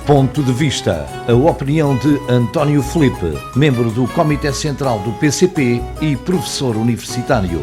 Ponto de Vista, a opinião de António Filipe, membro do Comitê Central do PCP e professor universitário.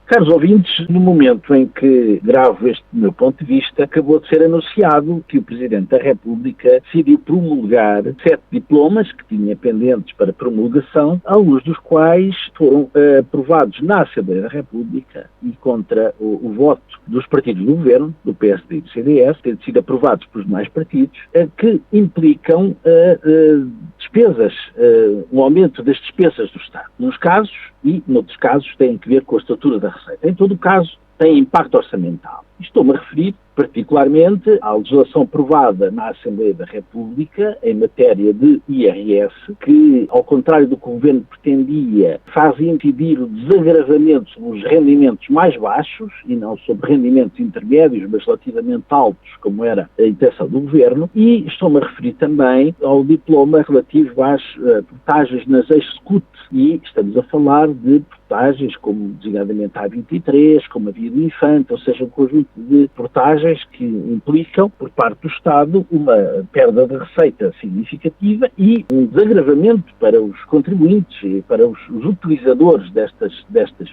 Caros ouvintes, no momento em que gravo este meu ponto de vista, acabou de ser anunciado que o Presidente da República decidiu promulgar 7 diplomas que tinha pendentes para promulgação, alguns dos quais foram aprovados na Assembleia da República e contra o voto dos partidos do Governo, do PSD e do CDS, tendo sido aprovados pelos demais partidos, que implicam despesas, um aumento das despesas do Estado. Nos casos, e noutros casos, têm que ver com a estrutura da receita. Em todo o caso, tem impacto orçamental. Estou-me a referir particularmente à legislação aprovada na Assembleia da República em matéria de IRS, que, ao contrário do que o Governo pretendia, faz incidir o desagravamento sobre os rendimentos mais baixos e não sobre rendimentos intermédios, mas relativamente altos, como era a intenção do Governo, e estou-me a referir também ao diploma relativo às portagens nas ex-SCUT, e estamos a falar de portagens como, designadamente, a A23, como a Via do Infante, ou seja, um conjunto de portagens que implicam, por parte do Estado, uma perda de receita significativa e um desagravamento para os contribuintes e para os utilizadores destas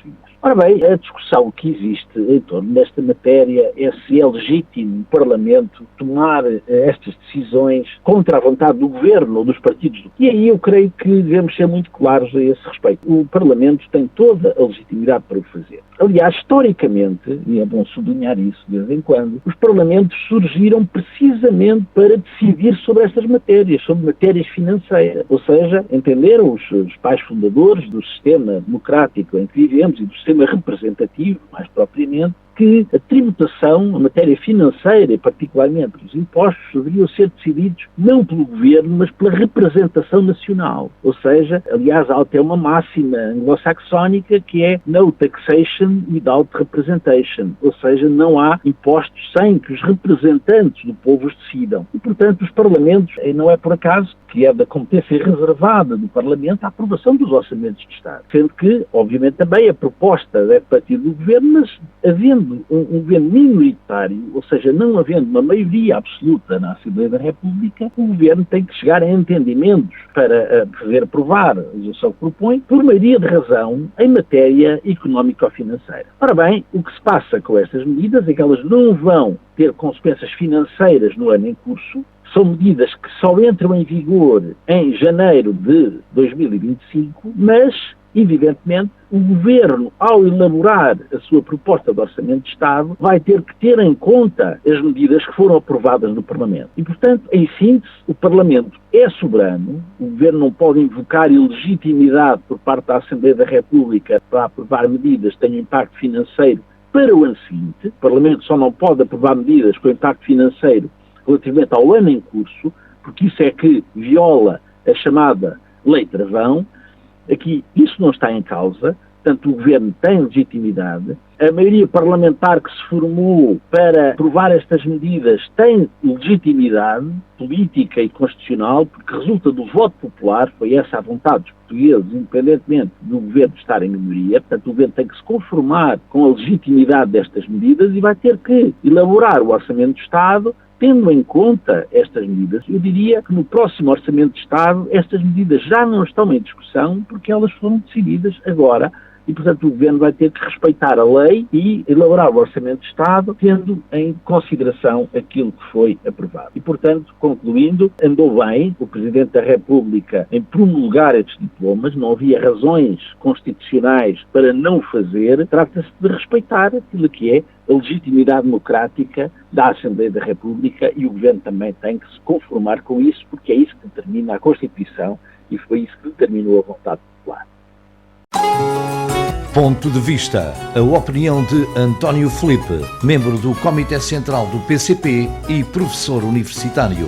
vias. Ora bem, a discussão que existe em torno desta matéria é se é legítimo o Parlamento tomar estas decisões contra a vontade do Governo ou dos partidos. E aí eu creio que devemos ser muito claros a esse respeito. O Parlamento tem toda a legitimidade para o fazer. Aliás, historicamente, e é bom sublinhar isso de vez em quando, os Parlamentos surgiram precisamente para decidir sobre estas matérias, sobre matérias financeiras. Ou seja, entenderam os pais fundadores do sistema democrático em que vivemos e do sistema representativo, mais propriamente, que a tributação, a matéria financeira e particularmente os impostos deveriam ser decididos não pelo Governo, mas pela representação nacional. Ou seja, aliás, há até uma máxima anglo-saxónica que é no taxation without representation. Ou seja, não há impostos sem que os representantes do povo os decidam. E, portanto, os Parlamentos, não é por acaso que é da competência reservada do Parlamento a aprovação dos orçamentos de Estado. Sendo que, obviamente, também a proposta deve partir do Governo, mas havendo um governo minoritário, ou seja, não havendo uma maioria absoluta na Assembleia da República, o Governo tem que chegar a entendimentos para fazer aprovar a legislação que propõe, por maioria de razão, em matéria económico-financeira. Ora bem, o que se passa com estas medidas é que elas não vão ter consequências financeiras no ano em curso. São medidas que só entram em vigor em janeiro de 2025, mas, evidentemente, o Governo, ao elaborar a sua proposta de Orçamento de Estado, vai ter que ter em conta as medidas que foram aprovadas no Parlamento. E, portanto, em síntese, o Parlamento é soberano, o Governo não pode invocar ilegitimidade por parte da Assembleia da República para aprovar medidas que tenham impacto financeiro para o ano seguinte. O Parlamento só não pode aprovar medidas com impacto financeiro relativamente ao ano em curso, porque isso é que viola a chamada Lei Travão. Aqui isso não está em causa, portanto o Governo tem legitimidade, a maioria parlamentar que se formou para aprovar estas medidas tem legitimidade política e constitucional, porque resulta do voto popular, foi essa a vontade dos portugueses, independentemente do Governo estar em minoria, portanto o Governo tem que se conformar com a legitimidade destas medidas e vai ter que elaborar o Orçamento de Estado tendo em conta estas medidas. Eu diria que no próximo Orçamento de Estado estas medidas já não estão em discussão porque elas foram decididas agora e, portanto, o Governo vai ter que respeitar a lei e elaborar o Orçamento de Estado tendo em consideração aquilo que foi aprovado. E, portanto, concluindo, andou bem o Presidente da República em promulgar estes diplomas, não havia razões constitucionais para não fazer, trata-se de respeitar aquilo que é a legitimidade democrática da Assembleia da República e o Governo também tem que se conformar com isso, porque é isso que determina a Constituição e foi isso que determinou a vontade popular. Ponto de Vista, a opinião de António Filipe, membro do Comitê Central do PCP e professor universitário.